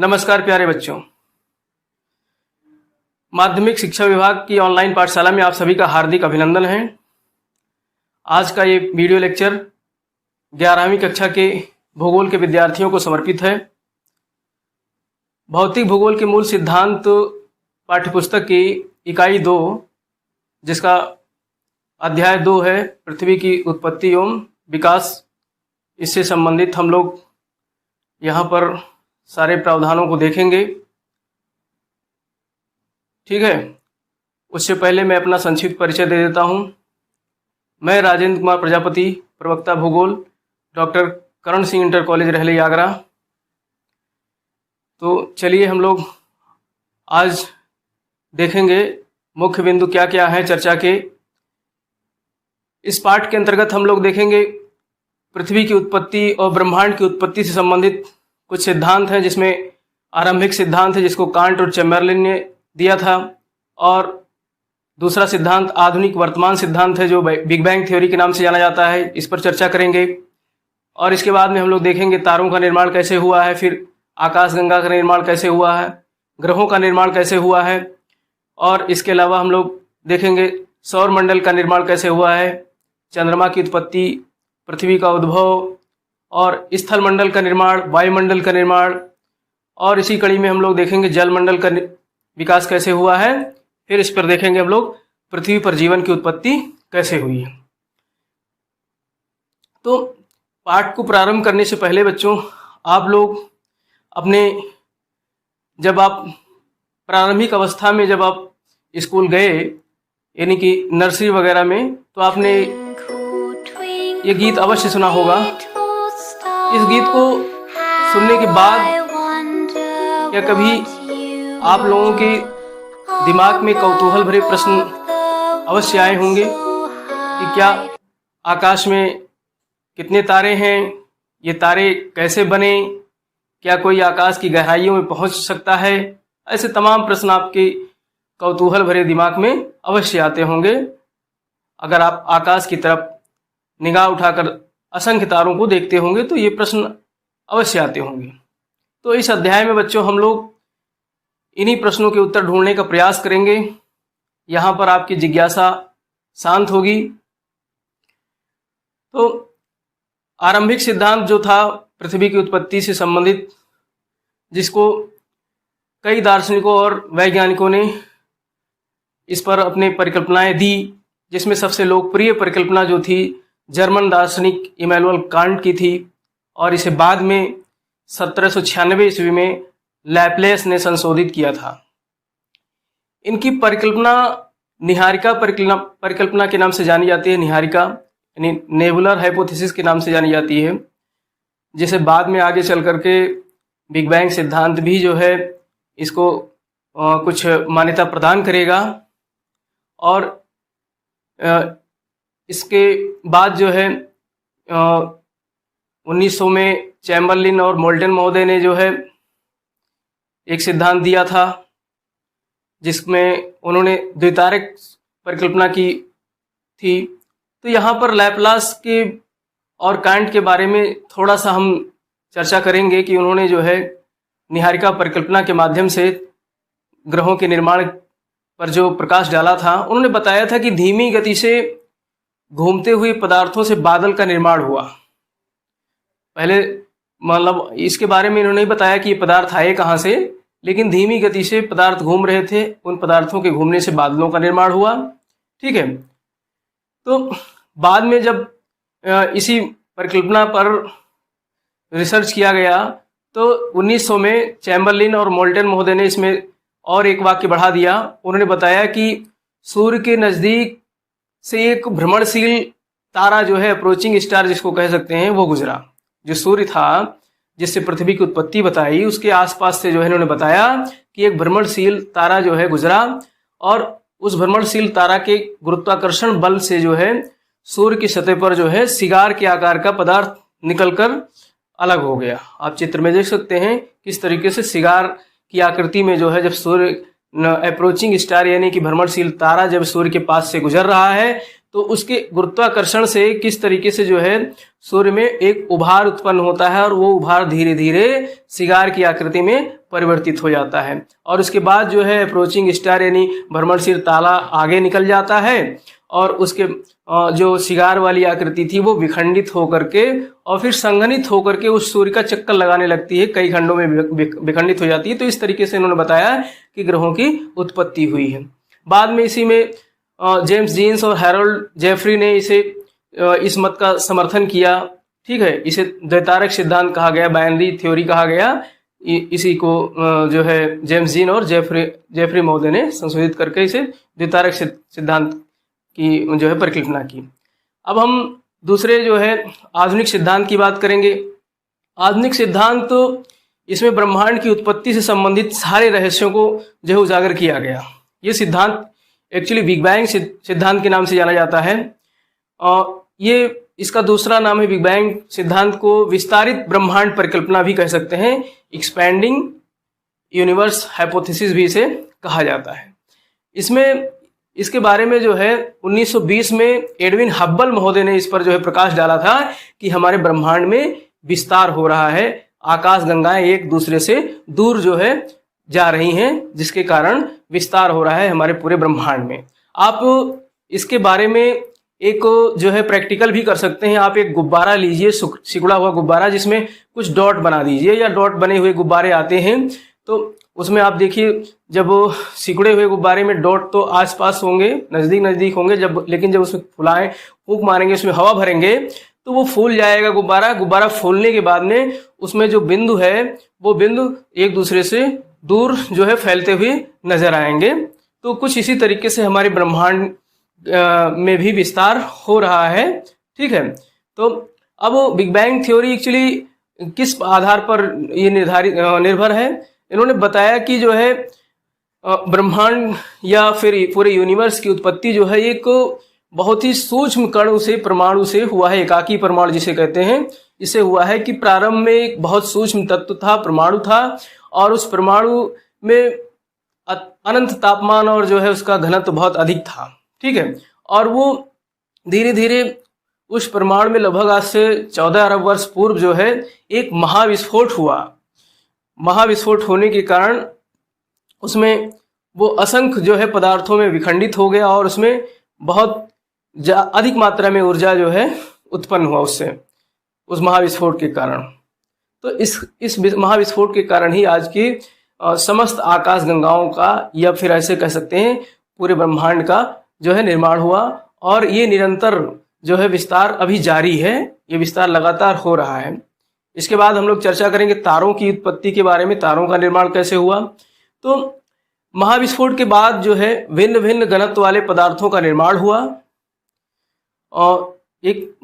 नमस्कार प्यारे बच्चों। माध्यमिक शिक्षा विभाग की ऑनलाइन पाठशाला में आप सभी का हार्दिक अभिनंदन है। आज का ये वीडियो लेक्चर 11वीं कक्षा के भूगोल के विद्यार्थियों को समर्पित है। भौतिक भूगोल के मूल सिद्धांत पाठ्यपुस्तक की इकाई 2, जिसका अध्याय 2 है पृथ्वी की उत्पत्ति एवं विकास, इससे संबंधित हम लोग यहाँ पर सारे प्रावधानों को देखेंगे। ठीक है, उससे पहले मैं अपना संक्षिप्त परिचय दे देता हूँ। मैं राजेंद्र कुमार प्रजापति, प्रवक्ता भूगोल, doctor Karan Singh inter college रहली आगरा। तो चलिए हम लोग आज देखेंगे मुख्य बिंदु क्या क्या हैं चर्चा के। इस पाठ के अंतर्गत हम लोग देखेंगे पृथ्वी की उत्पत्ति और ब्रह्मांड की उत्पत्ति से संबंधित कुछ सिद्धांत हैं, जिसमें आरंभिक सिद्धांत है जिसको कांट और चैम्बरलिन ने दिया था, और दूसरा सिद्धांत आधुनिक वर्तमान सिद्धांत है जो बिग बैंग थ्योरी के नाम से जाना जाता है। इस पर चर्चा करेंगे। और इसके बाद में हम लोग देखेंगे तारों का निर्माण कैसे हुआ है, फिर आकाशगंगा का निर्माण कैसे हुआ है, ग्रहों का निर्माण कैसे हुआ है, और इसके अलावा हम लोग देखेंगे सौरमंडल का निर्माण कैसे हुआ है, चंद्रमा की उत्पत्ति, पृथ्वी का उद्भव, और स्थल मंडल का निर्माण, वायुमंडल का निर्माण, और इसी कड़ी में हम लोग देखेंगे जलमंडल का विकास कैसे हुआ है। फिर इस पर देखेंगे हम लोग पृथ्वी पर जीवन की उत्पत्ति कैसे हुई है। तो पाठ को प्रारंभ करने से पहले बच्चों, आप लोग अपने जब आप प्रारंभिक अवस्था में जब आप स्कूल गए, यानी कि नर्सरी वगैरह में, तो आपने ये गीत अवश्य सुना होगा। इस गीत को सुनने के बाद क्या कभी आप लोगों के दिमाग में कौतूहल भरे प्रश्न अवश्य आए होंगे कि क्या आकाश में कितने तारे हैं, ये तारे कैसे बने, क्या कोई आकाश की गहराइयों में पहुंच सकता है। ऐसे तमाम प्रश्न आपके कौतूहल भरे दिमाग में अवश्य आते होंगे अगर आप आकाश की तरफ निगाह उठाकर असंख्य तारों को देखते होंगे, तो ये प्रश्न अवश्य आते होंगे। तो इस अध्याय में बच्चों हम लोग इन्हीं प्रश्नों के उत्तर ढूंढने का प्रयास करेंगे। यहाँ पर आपकी जिज्ञासा शांत होगी। तो आरंभिक सिद्धांत जो था पृथ्वी की उत्पत्ति से संबंधित, जिसको कई दार्शनिकों और वैज्ञानिकों ने इस पर अपने परिकल्पनाएं दी, जिसमें सबसे लोकप्रिय परिकल्पना जो थी जर्मन दार्शनिक इमैनुअल कांट की थी, और इसे बाद में 1796 ईस्वी में लैपलेस ने संशोधित किया था। इनकी परिकल्पना निहारिका परिकल्पना के नाम से जानी जाती है। निहारिका यानी नेबुलर हाइपोथेसिस के नाम से जानी जाती है, जिसे बाद में आगे चल करके बिग बैंग सिद्धांत भी जो है इसको कुछ मान्यता प्रदान करेगा। और इसके बाद जो है 1900 में चैम्बरलिन और मोल्टन महोदय ने जो है एक सिद्धांत दिया था, जिसमें उन्होंने द्वितारक परिकल्पना की थी। तो यहाँ पर लैपलास के और कांट के बारे में थोड़ा सा हम चर्चा करेंगे कि उन्होंने जो है निहारिका परिकल्पना के माध्यम से ग्रहों के निर्माण पर जो प्रकाश डाला था। उन्होंने बताया था कि धीमी गति से घूमते हुए पदार्थों से बादल का निर्माण हुआ। पहले मतलब इसके बारे में इन्होंने बताया कि ये पदार्थ आए कहाँ से, लेकिन धीमी गति से पदार्थ घूम रहे थे, उन पदार्थों के घूमने से बादलों का निर्माण हुआ। ठीक है, तो बाद में जब इसी परिकल्पना पर रिसर्च किया गया, तो 1900 में चैम्बरलिन और मोल्टन महोदय ने इसमें और एक वाक्य बढ़ा दिया। उन्होंने बताया कि सूर्य के नज़दीक से एक भ्रमणशील तारा जो है, अप्रोचिंग स्टार जिसको कह सकते हैं, वो गुजरा। जो सूर्य था जिससे पृथ्वी की उत्पत्ति बताई, उसके आसपास से जो है इन्होंने बताया कि एक भ्रमणशील तारा जो है गुजरा, और उस भ्रमणशील तारा के गुरुत्वाकर्षण बल से जो है सूर्य की सतह पर जो है सिगार के आकार का पदार्थ निकलकर अलग हो गया। आप चित्र में देख सकते हैं किस तरीके से सिगार की आकृति में जो है, जब सूर्य अप्रोचिंग स्टार यानी कि भ्रमणशील तारा जब सूर्य के पास से गुजर रहा है, तो उसके गुरुत्वाकर्षण से किस तरीके से जो है सूर्य में एक उभार उत्पन्न होता है और वो उभार धीरे धीरे सिगार की आकृति में परिवर्तित हो जाता है। और उसके बाद जो है अप्रोचिंग स्टार यानी भ्रमणशील तारा आगे निकल जाता है और उसके जो सिगार वाली आकृति थी वो विखंडित होकर के और फिर संघनित होकर के उस सूर्य का चक्कर लगाने लगती है, कई खंडों में विखंडित हो जाती है। तो इस तरीके से इन्होंने बताया कि ग्रहों की उत्पत्ति हुई है। बाद में इसी में जेम्स जीन्स और हैरोल्ड जेफरी ने इस मत का समर्थन किया। ठीक है, इसे द्वैतारक सिद्धांत कहा गया, बाइनरी थ्योरी कहा गया। इसी को जो है जेम्स जीन और जेफरी महोदय ने संशोधित करके इसे द्वैतारक सिद्धांत की जो है परिकल्पना की। अब हम दूसरे जो है आधुनिक सिद्धांत की बात करेंगे। आधुनिक सिद्धांत तो इसमें ब्रह्मांड की उत्पत्ति से संबंधित सारे रहस्यों को जो है उजागर किया गया। ये सिद्धांत एक्चुअली बिग बैंग सिद्धांत के नाम से जाना जाता है और ये इसका दूसरा नाम है बिग बैंग सिद्धांत को विस्तारित ब्रह्मांड परिकल्पना भी कह सकते हैं, एक्सपैंडिंग यूनिवर्स हाइपोथेसिस भी इसे कहा जाता है। इसमें इसके बारे में जो है 1920 में एडविन हब्बल महोदय ने इस पर जो है प्रकाश डाला था कि हमारे ब्रह्मांड में विस्तार हो रहा है, आकाश गंगाएं एक दूसरे से दूर जो है जा रही हैं, जिसके कारण विस्तार हो रहा है हमारे पूरे ब्रह्मांड में। आप इसके बारे में एक जो है प्रैक्टिकल भी कर सकते हैं। आप एक गुब्बारा लीजिए, सिकुड़ा हुआ गुब्बारा, जिसमें कुछ डॉट बना दीजिए या डॉट बने हुए गुब्बारे आते हैं। तो उसमें आप देखिए, जब सिकुड़े हुए गुब्बारे में डॉट तो आसपास होंगे, नज़दीक नज़दीक होंगे, लेकिन जब उसमें फुलाएं, फूंक मारेंगे, उसमें हवा भरेंगे तो वो फूल जाएगा गुब्बारा फूलने के बाद में उसमें जो बिंदु है वो बिंदु एक दूसरे से दूर जो है फैलते हुए नजर आएंगे। तो कुछ इसी तरीके से हमारे ब्रह्मांड में भी विस्तार हो रहा है। ठीक है, तो अब बिग बैंग थ्योरी एक्चुअली किस आधार पर ये निर्भर है। इन्होंने बताया कि जो है ब्रह्मांड या फिर पूरे यूनिवर्स की उत्पत्ति जो है एक बहुत ही सूक्ष्म कण से, परमाणु से हुआ है, एकाकी परमाणु जिसे कहते हैं, इससे हुआ है कि प्रारंभ में एक बहुत सूक्ष्म तत्व था, परमाणु था, और उस परमाणु में अनंत तापमान और जो है उसका घनत्व बहुत अधिक था। ठीक है, और वो धीरे धीरे उस परमाणु में लगभग आज से 14 अरब वर्ष पूर्व जो है एक महाविस्फोट हुआ। महाविस्फोट होने के कारण उसमें वो असंख्य जो है पदार्थों में विखंडित हो गया और उसमें बहुत अधिक मात्रा में ऊर्जा जो है उत्पन्न हुआ उससे, उस महाविस्फोट के कारण। तो इस महाविस्फोट के कारण ही आज की समस्त आकाश गंगाओं का, या फिर ऐसे कह सकते हैं पूरे ब्रह्मांड का जो है निर्माण हुआ। और ये निरंतर जो है विस्तार अभी जारी है, ये विस्तार लगातार हो रहा है। इसके बाद हम लोग चर्चा करेंगे तारों की उत्पत्ति के बारे में, तारों का निर्माण कैसे हुआ। तो महाविस्फोट के बाद जो है भिन्न भिन्न घनत्व वाले पदार्थों का निर्माण हुआ और एक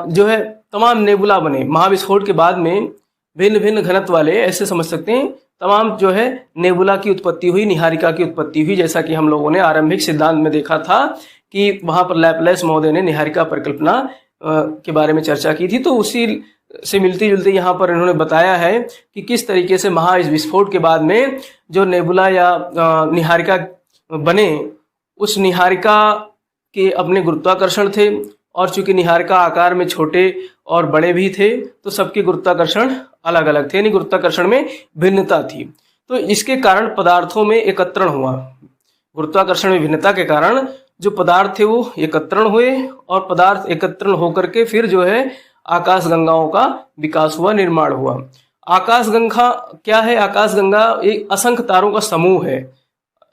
जो है तमाम नेबुला बने। महाविस्फोट के बाद में भिन्न भिन्न घनत्व वाले, ऐसे समझ सकते हैं, तमाम जो है नेबुला की उत्पत्ति हुई, निहारिका की उत्पत्ति हुई। जैसा कि हम लोगों ने आरंभिक सिद्धांत में देखा था कि वहां पर लैपलेस महोदय ने निहारिका परिकल्पना के बारे में चर्चा की थी। तो उसी से मिलती जुलती यहाँ पर इन्होंने बताया है कि किस तरीके से महाविस्फोट के बाद में जो नेबुला या निहारिका बने, उस निहारिका के अपने गुरुत्वाकर्षण थे, और चूंकि निहारिका आकार में छोटे और बड़े भी थे तो सबके गुरुत्वाकर्षण अलग अलग थे, यानी गुरुत्वाकर्षण में भिन्नता थी। तो इसके कारण पदार्थों में एकत्रण हुआ। गुरुत्वाकर्षण में भिन्नता के कारण जो पदार्थ थे वो एकत्रण हुए, और पदार्थ एकत्रण होकर के फिर जो है आकाश गंगाओं का विकास हुआ, निर्माण हुआ। आकाश गंगा क्या है? आकाश गंगा एक असंख्य तारों का समूह है।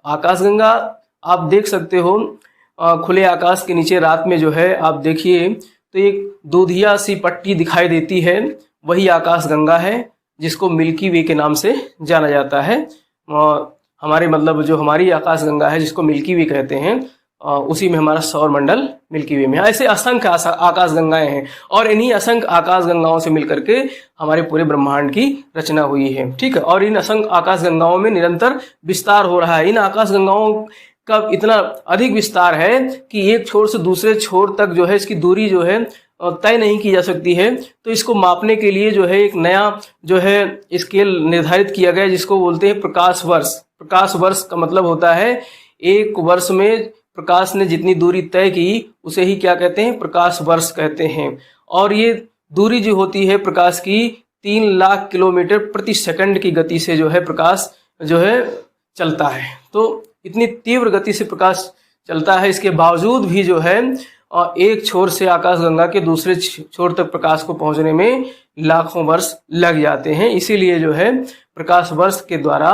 आकाश गंगा आप देख सकते हो खुले आकाश के नीचे रात में जो है आप देखिए तो एक दूधिया सी पट्टी दिखाई देती है, वही आकाश गंगा है जिसको मिल्की वे के नाम से जाना जाता है। हमारे मतलब जो हमारी आकाश गंगा है जिसको मिल्की वे कहते हैं, उसी में हमारा सौर मंडल मिल्की वे में है। ऐसे असंख्य आकाश गंगाएं हैं और इन्हीं असंख्य आकाश गंगाओं से मिलकर के हमारे पूरे ब्रह्मांड की रचना हुई है। ठीक है, और इन असंख्य आकाश गंगाओं में निरंतर विस्तार हो रहा है। इन आकाश गंगाओं का इतना अधिक विस्तार है कि एक छोर से दूसरे छोर तक जो है इसकी दूरी जो है तय नहीं की जा सकती है। तो इसको मापने के लिए जो है एक नया जो है स्केल निर्धारित किया गया जिसको बोलते हैं प्रकाश वर्ष। प्रकाश वर्ष का मतलब होता है एक वर्ष में प्रकाश ने जितनी दूरी तय की उसे ही क्या कहते हैं, प्रकाश वर्ष कहते हैं। और ये दूरी जो होती है प्रकाश की 3 लाख किलोमीटर प्रति सेकंड की गति से जो है प्रकाश जो है चलता है। तो इतनी तीव्र गति से प्रकाश चलता है, इसके बावजूद भी जो है एक छोर से आकाशगंगा के दूसरे छोर तक प्रकाश को पहुंचने में लाखों वर्ष लग जाते हैं। इसीलिए जो है प्रकाश वर्ष के द्वारा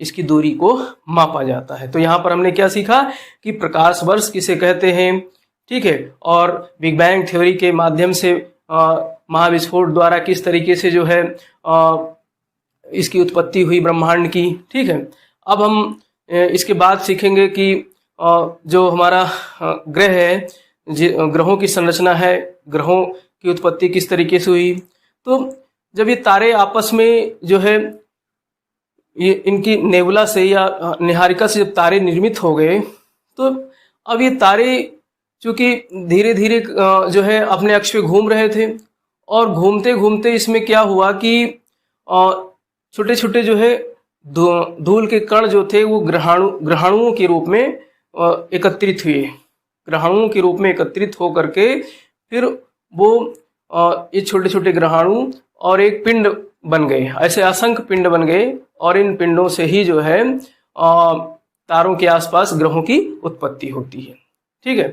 इसकी दूरी को मापा जाता है। तो यहाँ पर हमने क्या सीखा कि प्रकाश वर्ष किसे कहते हैं, ठीक है, और बिग बैंग थ्योरी के माध्यम से महाविस्फोट द्वारा किस तरीके से जो है इसकी उत्पत्ति हुई ब्रह्मांड की, ठीक है। अब हम इसके बाद सीखेंगे कि जो हमारा ग्रह है, ग्रहों की संरचना है, ग्रहों की उत्पत्ति किस तरीके से हुई। तो जब ये तारे आपस में जो है ये इनकी नेबुला से या निहारिका से जब तारे निर्मित हो गए, तो अब ये तारे चूंकि धीरे धीरे जो है अपने अक्ष पे घूम रहे थे, और घूमते घूमते इसमें क्या हुआ कि छोटे छोटे जो है धूल के कण जो थे वो ग्रहाणुओं के रूप में एकत्रित हुए। ग्रहाणुओं के रूप में एकत्रित हो करके फिर वो ये छोटे छोटे ग्रहाणु और एक पिंड बन गए। ऐसे असंख्य पिंड बन गए, और इन पिंडों से ही जो है तारों के आसपास ग्रहों की उत्पत्ति होती है, ठीक है।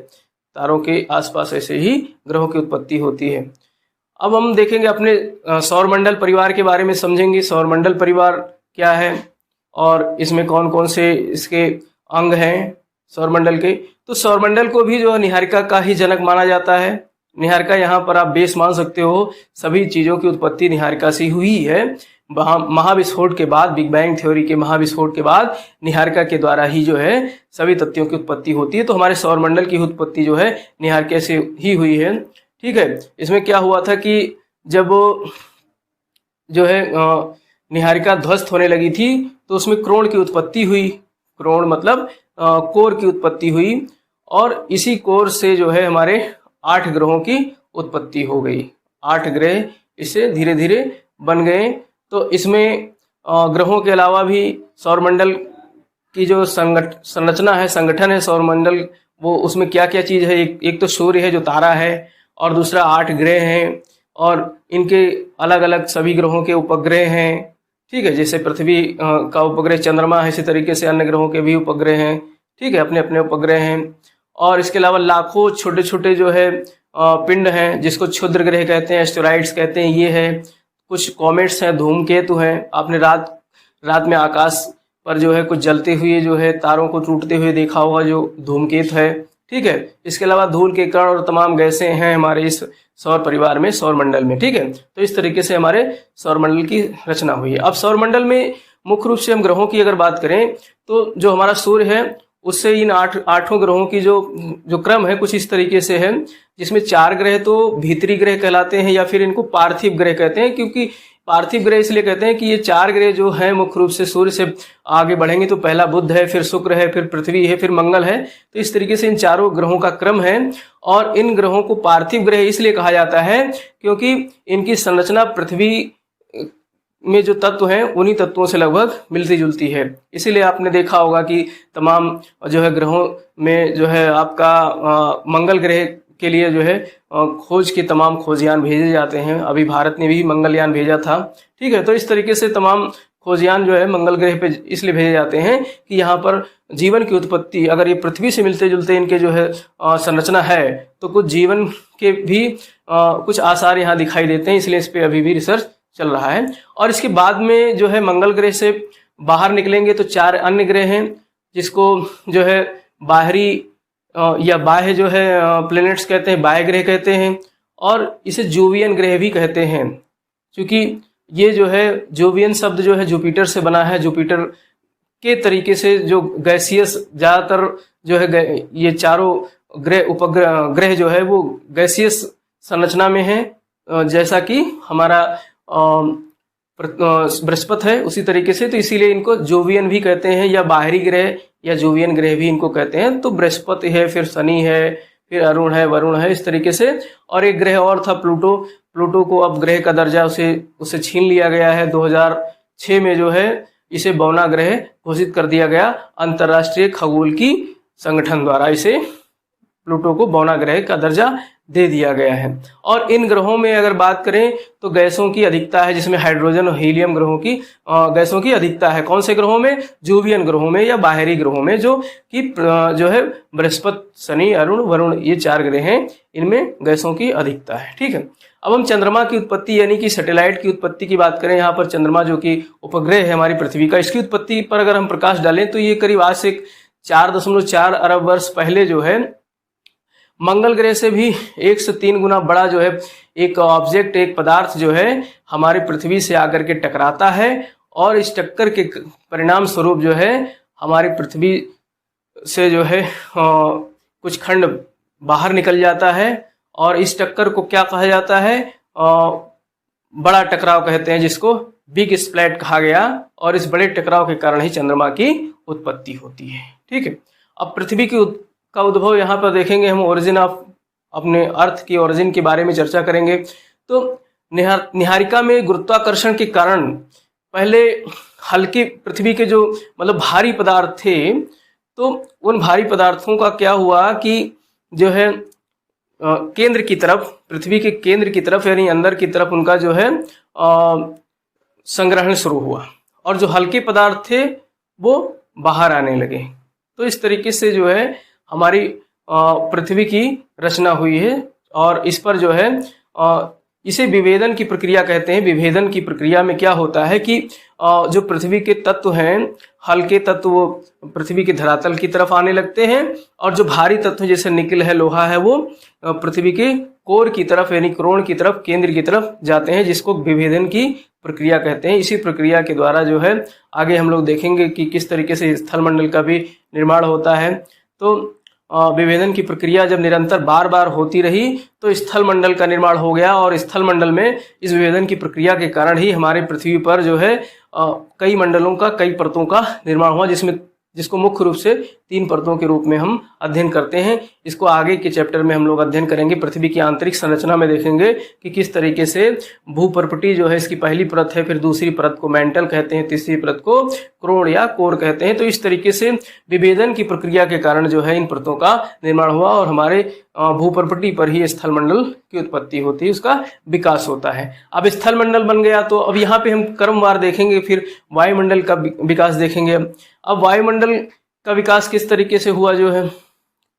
तारों के आसपास ऐसे ही ग्रहों की उत्पत्ति होती है। अब हम देखेंगे अपने सौरमंडल परिवार के बारे में, समझेंगे सौरमंडल परिवार क्या है और इसमें कौन कौन से इसके अंग हैं सौरमंडल के। तो सौरमंडल को भी जो है निहारिका का ही जनक माना जाता है। निहारिका यहाँ पर आप बेस मान सकते हो, सभी चीज़ों की उत्पत्ति निहारिका से हुई है। महाविस्फोट के बाद, बिग बैंग थ्योरी के महाविस्फोट के बाद निहारिका के द्वारा ही जो है सभी तत्वों की उत्पत्ति होती है। तो हमारे सौरमंडल की उत्पत्ति जो है निहारिका से ही हुई है, ठीक है। इसमें क्या हुआ था कि जब जो है निहारिका ध्वस्त होने लगी थी तो उसमें क्रोण की उत्पत्ति हुई। क्रोण मतलब कोर की उत्पत्ति हुई, और इसी कोर से जो है हमारे 8 ग्रहों की उत्पत्ति हो गई। 8 ग्रह इससे धीरे धीरे बन गए। तो इसमें ग्रहों के अलावा भी सौरमंडल की जो संरचना है, संगठन है सौरमंडल, वो उसमें क्या क्या चीज़ है। एक तो सूर्य है जो तारा है, और दूसरा 8 ग्रह हैं, और इनके अलग अलग सभी ग्रहों के उपग्रह हैं, ठीक है। जैसे पृथ्वी का उपग्रह चंद्रमा है, इसी तरीके से अन्य ग्रहों के भी उपग्रह हैं, ठीक है, अपने अपने उपग्रह हैं। और इसके अलावा लाखों छोटे छोटे जो है पिंड हैं जिसको क्षुद्र ग्रह कहते हैं, एस्टेरॉइड्स कहते हैं, ये है। कुछ कॉमेट्स हैं, धूमकेतु हैं। आपने रात में आकाश पर जो है कुछ जलते हुए जो है तारों को टूटते हुए देखा होगा, जो धूमकेतु है, ठीक है। इसके अलावा धूल के कण और तमाम गैसें हैं हमारे इस सौर परिवार में, सौरमंडल में, ठीक है। तो इस तरीके से हमारे सौरमंडल की रचना हुई है। अब सौरमंडल में मुख्य रूप से हम ग्रहों की अगर बात करें तो जो हमारा सूर्य है उससे इन आठों ग्रहों की जो क्रम है कुछ इस तरीके से है, जिसमें 4 ग्रह तो भीतरी ग्रह कहलाते हैं, या फिर इनको पार्थिव ग्रह कहते हैं। क्योंकि पार्थिव ग्रह इसलिए कहते हैं कि ये 4 ग्रह जो है मुख्य रूप से सूर्य से आगे बढ़ेंगे तो पहला बुध है, फिर शुक्र है, फिर पृथ्वी है, फिर मंगल है। तो इस तरीके से इन चारों ग्रहों का क्रम है, और इन ग्रहों को पार्थिव ग्रह इसलिए कहा जाता है क्योंकि इनकी संरचना पृथ्वी में जो तत्व हैं उन्हीं तत्वों से लगभग मिलती जुलती है। इसीलिए आपने देखा होगा कि तमाम जो है ग्रहों में जो है आपका मंगल ग्रह के लिए जो है खोज के तमाम खोजयान भेजे जाते हैं। अभी भारत ने भी मंगलयान भेजा था, ठीक है। तो इस तरीके से तमाम खोजयान जो है मंगल ग्रह पे इसलिए भेजे जाते हैं कि यहाँ पर जीवन की उत्पत्ति, अगर ये पृथ्वी से मिलते जुलते इनके जो है संरचना है तो कुछ जीवन के भी कुछ आसार यहाँ दिखाई देते हैं। इसलिए इस पर अभी भी रिसर्च चल रहा है। और इसके बाद में जो है मंगल ग्रह से बाहर निकलेंगे तो 4 अन्य ग्रह हैं, जिसको जो है बाहरी या बाह्य जो है प्लैनेट्स कहते हैं, बाह्य ग्रह कहते हैं, और इसे जोवियन ग्रह भी कहते हैं। क्योंकि ये जो है जोवियन शब्द जो है जुपिटर से बना है। जुपिटर के तरीके से जो गैसियस ज़्यादातर जो है ये चारों ग्रह जो है वो गैसियस संरचना में है, जैसा कि हमारा बृहस्पति है उसी तरीके से। तो इसीलिए इनको जोवियन भी कहते हैं, या बाहरी ग्रह या जोवियन ग्रह भी इनको कहते हैं। तो बृहस्पति है, फिर शनि है, फिर अरुण है, वरुण है, इस तरीके से। और एक ग्रह और था प्लूटो। प्लूटो को अब ग्रह का दर्जा उसे छीन लिया गया है। 2006 में जो है इसे बौना ग्रह घोषित कर दिया गया अंतर्राष्ट्रीय खगोल की संगठन द्वारा इसे प्लूटो को बौना ग्रह का दर्जा दे दिया गया है। और इन ग्रहों में अगर बात करें तो गैसों की अधिकता है, जिसमें हाइड्रोजन और हीलियम ग्रहों की गैसों की अधिकता है। कौन से ग्रहों में? जोवियन ग्रहों में या बाहरी ग्रहों में, जो कि जो है बृहस्पति, शनि, अरुण, वरुण, ये 4 ग्रह हैं, इनमें गैसों की अधिकता है। ठीक है, अब हम चंद्रमा की उत्पत्ति यानी कि सैटेलाइट की उत्पत्ति की बात करें। यहाँ पर चंद्रमा जो कि उपग्रह है हमारी पृथ्वी का, इसकी उत्पत्ति पर अगर हम प्रकाश डालें तो ये करीब आज से 4.4 अरब वर्ष पहले जो है मंगल ग्रह से भी 1 से 3 गुना बड़ा जो है एक ऑब्जेक्ट, एक पदार्थ जो है हमारी पृथ्वी से आकर के टकराता है, और इस टक्कर के परिणाम स्वरूप जो है हमारी पृथ्वी से जो है कुछ खंड बाहर निकल जाता है, और इस टक्कर को क्या कहा जाता है? बड़ा टकराव कहते हैं, जिसको बिग स्प्लैट कहा गया, और इस बड़े टकराव के कारण ही चंद्रमा की उत्पत्ति होती है। ठीक है, अब पृथ्वी का उद्भव यहाँ पर देखेंगे हम, ओरिजिन ऑफ अपने अर्थ की ओरिजिन के बारे में चर्चा करेंगे। तो निहारिका में गुरुत्वाकर्षण के कारण पहले हल्के पृथ्वी के जो मतलब भारी पदार्थ थे, तो उन भारी पदार्थों का क्या हुआ कि जो है केंद्र की तरफ, पृथ्वी के केंद्र की तरफ यानी अंदर की तरफ उनका जो है संग्रहण शुरू हुआ, और जो हल्के पदार्थ थे वो बाहर आने लगे। तो इस तरीके से जो है हमारी पृथ्वी की रचना हुई है, और इस पर जो है इसे विभेदन की प्रक्रिया कहते हैं। विभेदन की प्रक्रिया में क्या होता है कि जो पृथ्वी के तत्व हैं, हल्के तत्व वो पृथ्वी के धरातल की तरफ आने लगते हैं, और जो भारी तत्व जैसे निकल है, लोहा है, वो पृथ्वी के कोर की तरफ यानी कोण की तरफ, केंद्र की तरफ जाते हैं, जिसको विभेदन की प्रक्रिया कहते हैं। इसी प्रक्रिया के द्वारा जो है आगे हम लोग देखेंगे कि किस तरीके से स्थलमंडल का भी निर्माण होता है। तो विभेदन की प्रक्रिया जब निरंतर बार बार होती रही तो स्थलमंडल का निर्माण हो गया, और स्थलमंडल में इस विभेदन की प्रक्रिया के कारण ही हमारे पृथ्वी पर जो है कई मंडलों का, कई परतों का निर्माण हुआ, जिसको मुख्य रूप से 3 परतों के रूप में हम अध्ययन करते हैं। इसको आगे के चैप्टर में हम लोग अध्ययन करेंगे। पृथ्वी की आंतरिक संरचना में देखेंगे कि किस तरीके से भूपर्पटी जो है इसकी पहली परत है, फिर दूसरी परत को मैंटल कहते हैं, तीसरी परत को क्रोण या कोर कहते हैं। तो इस तरीके से विभेदन की प्रक्रिया के कारण जो है इन परतों का निर्माण हुआ, और हमारे भूपर्पटी पर ही स्थलमंडल की उत्पत्ति होती है, उसका विकास होता है। अब स्थलमंडल बन गया तो अब यहाँ पे हम क्रमवार देखेंगे, फिर वायुमंडल का विकास देखेंगे। अब वायुमंडल का विकास किस तरीके से हुआ जो है,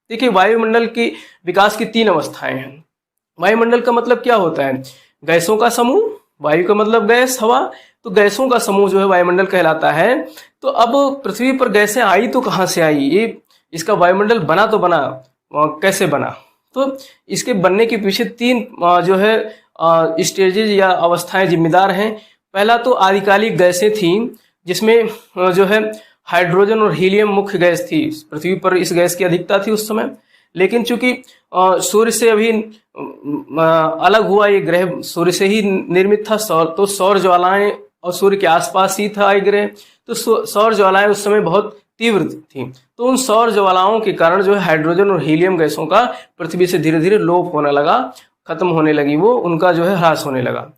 देखिए वायुमंडल की विकास की 3 अवस्थाएं हैं। वायुमंडल का मतलब क्या होता है? गैसों का समूह, वायु का मतलब गैस, हवा, तो गैसों का समूह जो है वायुमंडल कहलाता है। तो अब पृथ्वी पर गैसें आई तो कहाँ से आई? ये इसका वायुमंडल बना तो बना, कैसे बना? तो इसके बनने के पीछे 3 जो है स्टेजेज या अवस्थाएं जिम्मेदार हैं। पहला तो आदिकालिक गैसें थीं, जिसमें जो है हाइड्रोजन और हीलियम मुख्य गैस थी। पृथ्वी पर इस गैस की अधिकता थी उस समय, लेकिन चूंकि सूर्य से अभी अलग हुआ ये ग्रह, सूर्य से ही निर्मित था, तो सौर ज्वालाएं और सूर्य के आसपास ही था ये ग्रह, तो सौर ज्वालाएं उस समय बहुत तीव्र थी। तो उन सौर ज्वालाओं के कारण जो है हाइड्रोजन और हीलियम गैसों का पृथ्वी से धीरे धीरे लोप होने लगा, खत्म होने लगी, वो उनका जो है ह्रास होने लगा।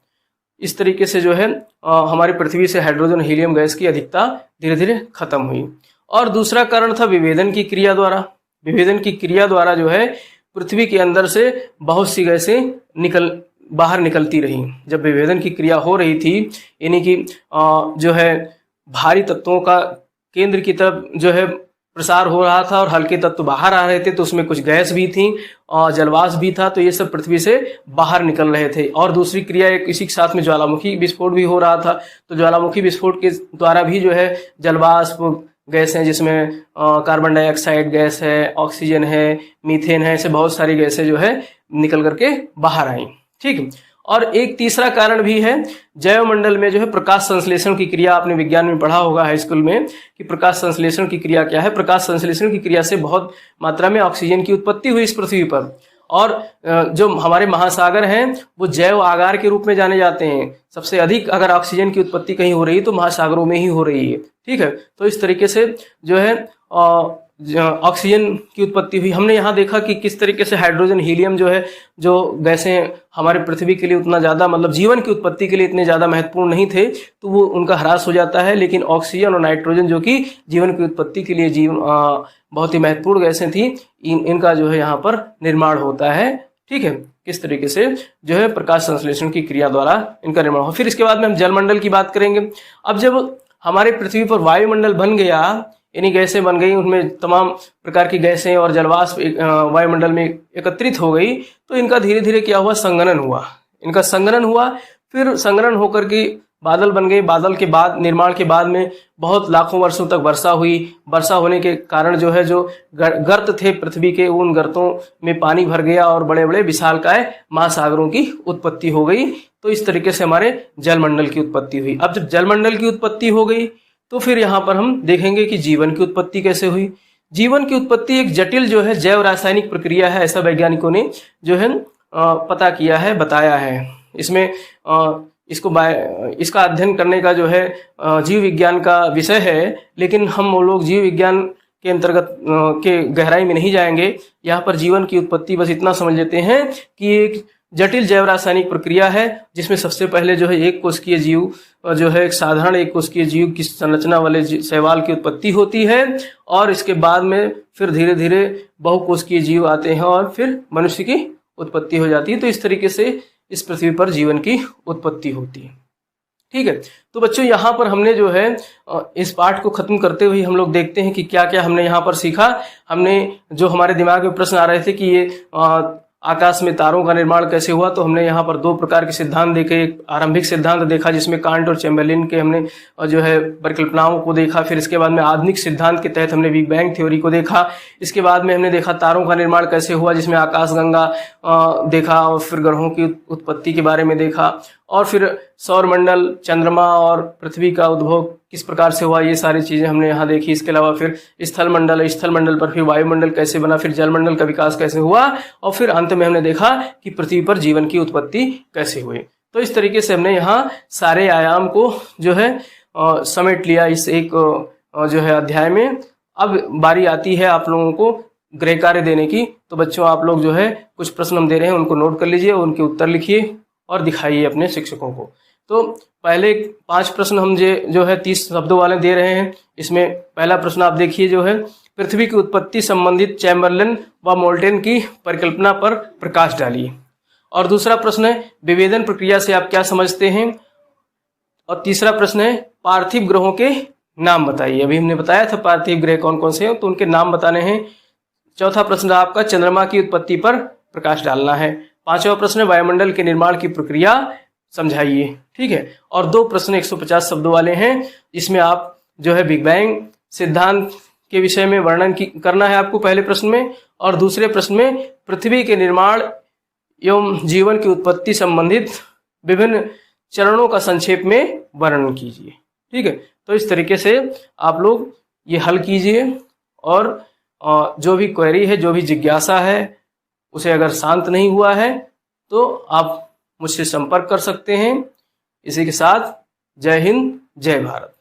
इस तरीके से जो है हमारी पृथ्वी से हाइड्रोजन हीलियम गैस की अधिकता धीरे धीरे खत्म हुई। और दूसरा कारण था विभेदन की क्रिया द्वारा। विभेदन की क्रिया द्वारा जो है पृथ्वी के अंदर से बहुत सी गैसें बाहर निकलती रही। जब विभेदन की क्रिया हो रही थी, यानी कि जो है भारी तत्वों का केंद्र की तरफ जो है प्रसार हो रहा था और हल्के तत्व बाहर आ रहे थे, तो उसमें कुछ गैस भी थी और जलवाष्प भी था, तो ये सब पृथ्वी से बाहर निकल रहे थे। और दूसरी क्रिया एक इसी के साथ में ज्वालामुखी विस्फोट भी हो रहा था, तो ज्वालामुखी विस्फोट के द्वारा भी जो है जलवाष्प गैस हैं, जिसमें कार्बन डाइऑक्साइड गैस है, ऑक्सीजन है, मीथेन है, ऐसे बहुत सारी गैसें जो है निकल करके बाहर आई। ठीक है, और एक तीसरा कारण भी है, जैवमंडल में जो है प्रकाश संश्लेषण की क्रिया, आपने विज्ञान में पढ़ा होगा हाई स्कूल में कि प्रकाश संश्लेषण की क्रिया क्या है। प्रकाश संश्लेषण की क्रिया से बहुत मात्रा में ऑक्सीजन की उत्पत्ति हुई इस पृथ्वी पर, और जो हमारे महासागर हैं वो जैव आगार के रूप में जाने जाते हैं। सबसे अधिक अगर ऑक्सीजन की उत्पत्ति कहीं हो रही है तो महासागरों में ही हो रही है। ठीक है, तो इस तरीके से जो है ऑक्सीजन की उत्पत्ति हुई। हमने यहाँ देखा कि किस तरीके से हाइड्रोजन, हीलियम जो है, जो गैसें हमारे पृथ्वी के लिए उतना ज़्यादा, मतलब जीवन की उत्पत्ति के लिए इतने ज़्यादा महत्वपूर्ण नहीं थे, तो वो उनका ह्रास हो जाता है। लेकिन ऑक्सीजन और नाइट्रोजन जो कि जीवन की उत्पत्ति के लिए बहुत ही महत्वपूर्ण गैसें थी, इनका जो है यहाँ पर निर्माण होता है। ठीक है, किस तरीके से जो है प्रकाश संश्लेषण की क्रिया द्वारा इनका निर्माण हो। फिर इसके बाद में हम जलमंडल की बात करेंगे। अब जब हमारे पृथ्वी पर वायुमंडल बन गया, यानी गैसें बन गई, उनमें तमाम प्रकार की गैसें और जलवाष्प वायुमंडल में एकत्रित हो गई, तो इनका धीरे धीरे क्या हुआ, संघनन हुआ। इनका संघनन हुआ, फिर संघनन होकर के बादल बन गए। बादल के बाद, निर्माण के बाद में बहुत लाखों वर्षों तक वर्षा हुई। वर्षा होने के कारण जो है, जो गर्त थे पृथ्वी के, उन गर्तों में पानी भर गया और बड़े बड़े विशालकाय महासागरों की उत्पत्ति हो गई। तो इस तरीके से हमारे जलमंडल की उत्पत्ति हुई। अब जब जलमंडल की उत्पत्ति हो गई, तो फिर यहाँ पर हम देखेंगे कि जीवन की उत्पत्ति कैसे हुई। जीवन की उत्पत्ति एक जटिल जो है जैव रासायनिक प्रक्रिया है, ऐसा वैज्ञानिकों ने जो है पता किया है, बताया है। इसमें इसका अध्ययन करने का जो है जीव विज्ञान का विषय है, लेकिन हम लोग जीव विज्ञान के अंतर्गत के गहराई में नहीं जाएंगे। यहाँ पर जीवन की उत्पत्ति बस इतना समझ लेते हैं कि एक जटिल जैव रासायनिक प्रक्रिया है, जिसमें सबसे पहले जो है एक कोशिकीय जीव जो है, एक साधारण एक कोशिकीय जीव की संरचना वाले शैवाल की उत्पत्ति होती है, और इसके बाद में फिर धीरे धीरे बहुकोशिकीय जीव आते हैं और फिर मनुष्य की उत्पत्ति हो जाती है। तो इस तरीके से इस पृथ्वी पर जीवन की उत्पत्ति होती है। ठीक है, तो बच्चों यहाँ पर हमने जो है इस पाठ को खत्म करते हुए हम लोग देखते हैं कि क्या क्या हमने यहाँ पर सीखा। हमने जो हमारे दिमाग में प्रश्न आ रहे थे कि ये आकाश में तारों का निर्माण कैसे हुआ, तो हमने यहाँ पर दो प्रकार के सिद्धांत देखे। एक आरंभिक सिद्धांत देखा जिसमें कांट और चैम्बरलिन के हमने जो है परिकल्पनाओं को देखा। फिर इसके बाद में आधुनिक सिद्धांत के तहत हमने बिग बैंग थ्योरी को देखा। इसके बाद में हमने देखा तारों का निर्माण कैसे हुआ, जिसमें आकाशगंगा देखा, और फिर ग्रहों की उत्पत्ति के बारे में देखा, और फिर सौरमंडल, चंद्रमा और पृथ्वी का उद्भव किस प्रकार से हुआ, ये सारी चीजें हमने यहाँ देखी। इसके अलावा फिर स्थल मंडल पर फिर वायुमंडल कैसे बना, फिर जलमंडल का विकास कैसे हुआ, और फिर अंत में हमने देखा कि पृथ्वी पर जीवन की उत्पत्ति कैसे हुई। तो इस तरीके से हमने यहाँ सारे आयाम को जो है समेट लिया इस एक जो है अध्याय में। अब बारी आती है आप लोगों को गृह कार्य देने की। तो बच्चों, आप लोग जो है कुछ प्रश्न हम दे रहे हैं, उनको नोट कर लीजिए, उनके उत्तर लिखिए और दिखाइए अपने शिक्षकों को। तो पहले 5 प्रश्न हम जो है 30 शब्दों वाले दे रहे हैं। इसमें पहला प्रश्न आप देखिए, जो है पृथ्वी की उत्पत्ति संबंधित चैम्बरलिन व मोल्टेन की परिकल्पना पर प्रकाश डालिए। और दूसरा प्रश्न है विभेदन प्रक्रिया से आप क्या समझते हैं। और तीसरा प्रश्न है पार्थिव ग्रहों के नाम बताइए। अभी हमने बताया था पार्थिव ग्रह कौन कौन से हैं, तो उनके नाम बताने हैं। चौथा प्रश्न आपका चंद्रमा की उत्पत्ति पर प्रकाश डालना है। पांचवा प्रश्न वायुमंडल के निर्माण की प्रक्रिया समझाइए। ठीक है, और 2 प्रश्न 150 शब्दों वाले हैं। इसमें आप जो है बिग बैंग सिद्धांत के विषय में वर्णन करना है आपको पहले प्रश्न में, और दूसरे प्रश्न में पृथ्वी के निर्माण एवं जीवन की उत्पत्ति संबंधित विभिन्न चरणों का संक्षेप में वर्णन कीजिए। ठीक है, तो इस तरीके से आप लोग ये हल कीजिए, और जो भी क्वेरी है, जो भी जिज्ञासा है, उसे अगर शांत नहीं हुआ है तो आप मुझसे संपर्क कर सकते हैं। इसी के साथ जय हिंद, जय भारत।